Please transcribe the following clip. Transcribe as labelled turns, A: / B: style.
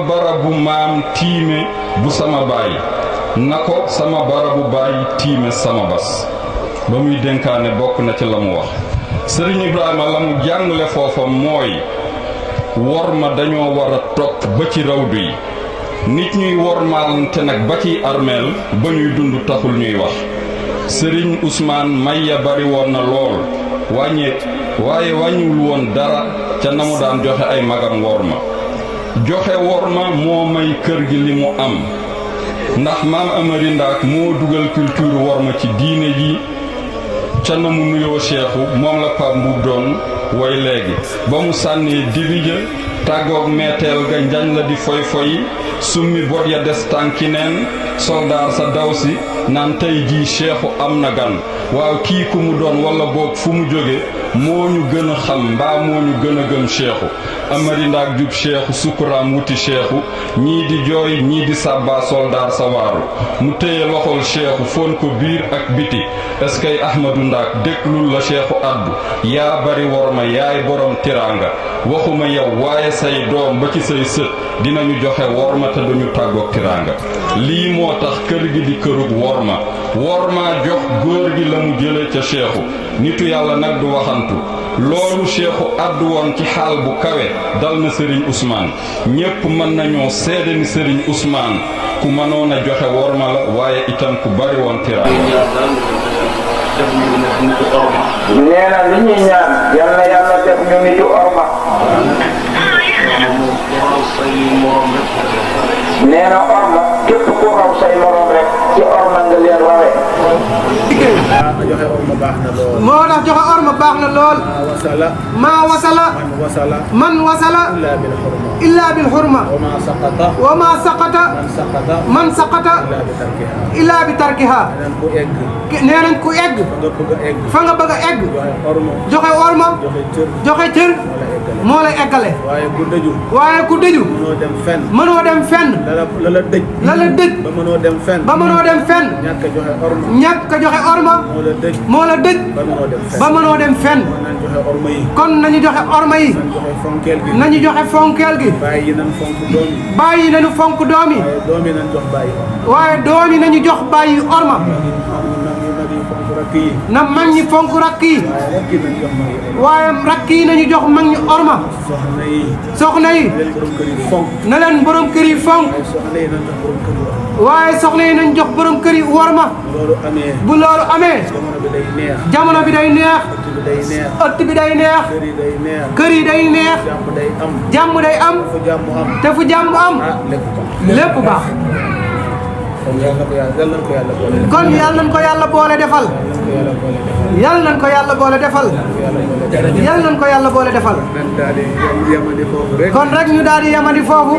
A: barabu maam tiime bu sama baay na ko sama barabu baay tiime sama bas ba muy dénkaane bokk na ci la mu wax sëriñ Ibrahima la mu jàngale foofa mooy wor ma dañoo war a topp ba ci rawdu yi nit ñuy wormaalante nag ba ciy armeel ba ñuy dund taxul ñuy wax sëriñ Ousmane may ya bari woon na lool waaye wàññiwul woon dara ca na mu daan joxe ay magam wor ma joxe wor ma moo may kër gi li mu am ndax maam Amari Ndaak moo dugal culture wor ma ci diine ji ca na mu nuyoo Seexu moom la Pape Mbuub doon woy léegi ba mu sànnee divija tàggoog meeteel ga njañ la di foy foyi summi bot ya des tànki neen soldaar sa daw si naan tey jii Seexu am na gan waaw kii ku mu doon walla boog fu mu jóge moo ñu gën a xam mbaa moo ñu gën a gëm Seexu Amari Ndaak jub Seexu sukkuraam wuti Seexu ñii di jooy ñii di sàbbaa soldaar sa waaru mu téye loxol Seexu foon ko biir ak biti eskay Ahmadu Ndaak déglul la Seexu addu yaa bari worma yaay borom tiraanga waxuma yow waaye say doom ba ci say sët dinañu joxe worma te duñu tàggoog tiraanga lii moo tax kër gi di kërug worma jox góor gi la mu jële ca Seexu nitu yàlla nag du waxantu loolu Seexu addu woon ci xaal bu kawe dal na Sëriñ Ousmane ñépp mën nañoo seede ni Sëriñ Ousmane ku mënoon a joxe worma la waaye itam ku bari woon tiraanga
B: nee na li ñuy ñaan yal na yàlla def ñu nitu orma nee na orma képp ku raw say morom rek ci orma nga leen rawee.
C: moo tax joxe orma baax na lool. maa wasala. man wasala. illaa bil xurma. wa maa saqata. man saqata. illaa bi tarkiha. nee nañ ku egg. fa nga bëgg a egg. joxe orma. joxe cër. moo lay eggale. waaye ku dëju. mënoo dem fenn. la la dëj. ba mënoo dem fenn. ñàkk a joxe orma. moo la dëj. ba mënoo dem fenn. kon nañu joxe orma yi. nañu joxe fonkeel gi. bàyyi nañu fonk doom yi. waaye doom yi nañu jox bàyyi orma. na mag ñi fonk rakk yi. waaye rakk yi nañu jox mag ñi orma. soxna yi. na leen borom kër yi fonk. waaye soxna yi nañ jox borom kër yi worma. bu loolu amee. jamono bi day neex. ëtt bi day neex. kër yi day neex. jàmm day am. te fu jàmm am. lépp baax. kon yal nañ ko yàlla boole defal. yal nañ ko yàlla boole defal. yal nañ ko yàlla boole defal. kon rek ñu daal di yamadi foofu.